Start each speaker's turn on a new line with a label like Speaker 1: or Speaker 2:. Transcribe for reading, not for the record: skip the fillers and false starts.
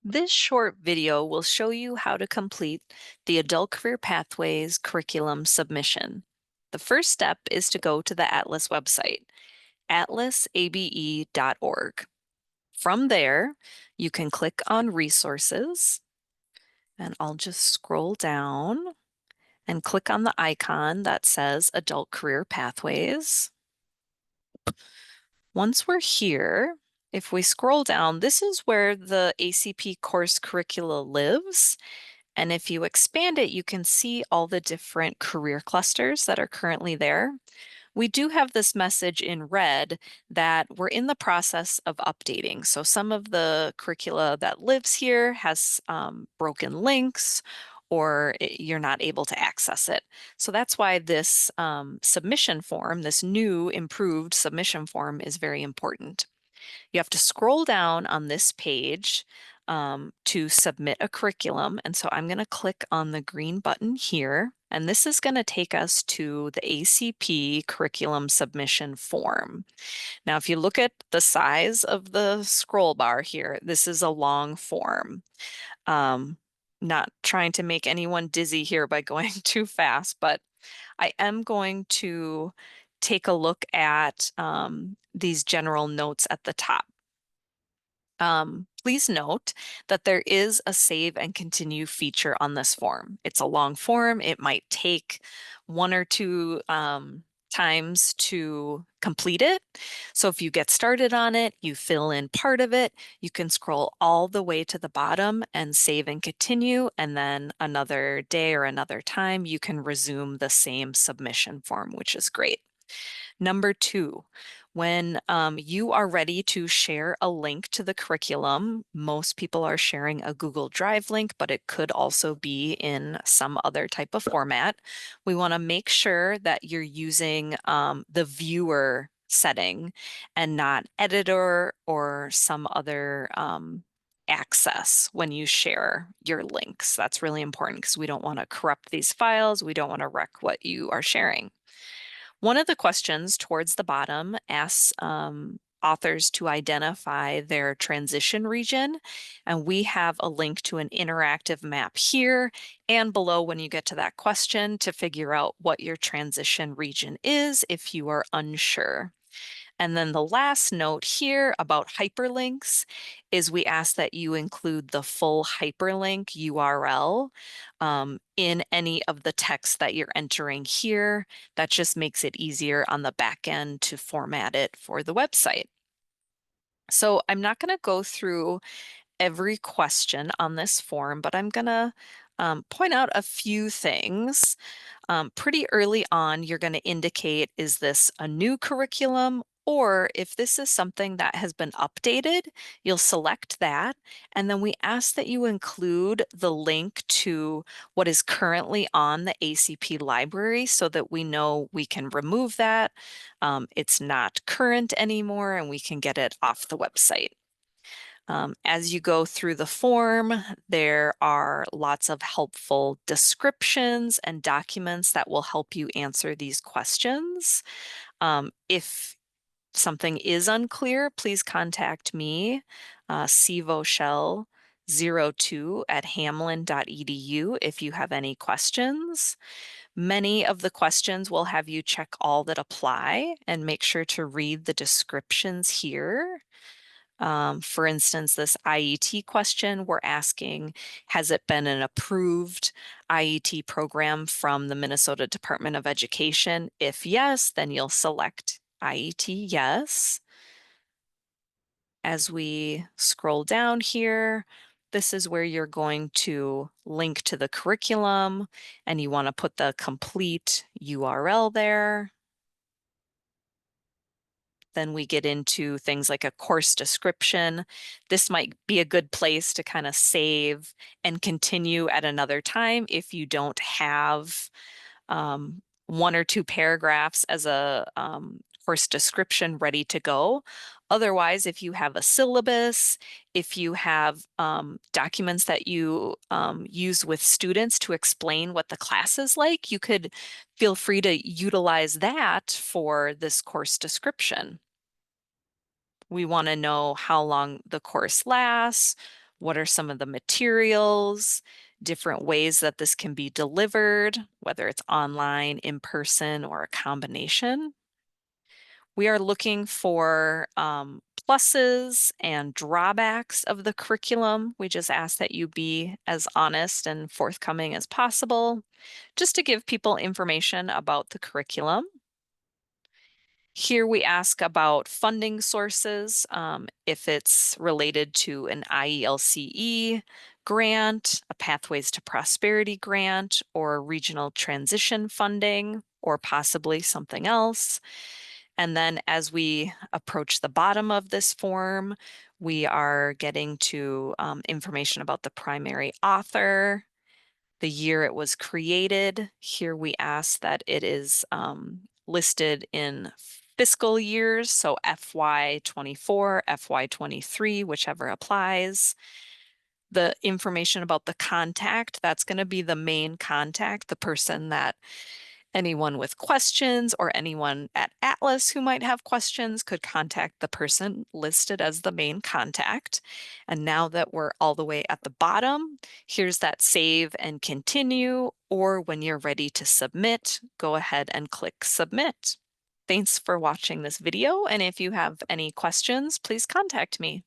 Speaker 1: This short video will show you how to complete the Adult Career Pathways curriculum submission. The first step is to go to the Atlas website, atlasabe.org. From there, you can click on Resources, and I'll just scroll down and click on the icon that says Adult Career Pathways. Once we're here, if we scroll down, this is where the ACP course curricula lives. And if you expand it, you can see all the different career clusters that are currently there. We do have this message in red that we're in the process of updating. So some of the curricula that lives here has broken links or you're not able to access it. So that's why this submission form, this new improved submission form, is very important. You have to scroll down on this page to submit a curriculum. And so I'm going to click on the green button here. And this is going to take us to the ACP curriculum submission form. Now, if you look at the size of the scroll bar here, this is a long form. Not trying to make anyone dizzy here by going too fast, but I am going to take a look at these general notes at the top. Please note that there is a save and continue feature on this form. It's a long form. It might take one or two times to complete it. So if you get started on it, you fill in part of it, you can scroll all the way to the bottom and save and continue. And then another day or another time, you can resume the same submission form, which is great. Number two, when you are ready to share a link to the curriculum, most people are sharing a Google Drive link, but it could also be in some other type of format. We want to make sure that you're using the viewer setting and not editor or some other access when you share your links. That's really important because we don't want to corrupt these files. We don't want to wreck what you are sharing. One of the questions towards the bottom asks authors to identify their transition region, and we have a link to an interactive map here and below when you get to that question to figure out what your transition region is if you are unsure. And then the last note here about hyperlinks is we ask that you include the full hyperlink URL in any of the text that you're entering here. That just makes it easier on the back end to format it for the website. So I'm not going to go through every question on this form, but I'm going to point out a few things. Pretty early on, you're going to indicate, is this a new curriculum? Or if this is something that has been updated, you'll select that. And then we ask that you include the link to what is currently on the ACP library so that we know we can remove that. It's not current anymore and we can get it off the website. As you go through the form, there are lots of helpful descriptions and documents that will help you answer these questions. If something is unclear, please contact me, cvoshell02@hamlin.edu if you have any questions. Many of the questions will have you check all that apply and make sure to read the descriptions here. For instance, this IET question, we're asking, has it been an approved IET program from the Minnesota Department of Education? If yes, then you'll select IET yes. As we scroll down here, this is where you're going to link to the curriculum and you want to put the complete URL there. Then we get into things like a course description. This might be a good place to kind of save and continue at another time if you don't have one or two paragraphs as a course description ready to go. Otherwise, if you have a syllabus, if you have documents that you use with students to explain what the class is like, you could feel free to utilize that for this course description. We want to know how long the course lasts, What are some of the materials, different ways that this can be delivered, whether it's online, in person, or a combination. We are looking for pluses and drawbacks of the curriculum. We just ask that you be as honest and forthcoming as possible, just to give people information about the curriculum. Here we ask about funding sources, if it's related to an IELCE grant, a Pathways to Prosperity grant, or regional transition funding, or possibly something else. And then as we approach the bottom of this form, we are getting to information about the primary author, the year it was created. Here we ask that it is listed in fiscal years, so FY24, FY23, whichever applies. The information about the contact, that's going to be the main contact, the person that anyone with questions or anyone at Atlas who might have questions could contact the person listed as the main contact. And now that we're all the way at the bottom, here's that save and continue, or when you're ready to submit, go ahead and click submit. Thanks for watching this video, and if you have any questions, please contact me.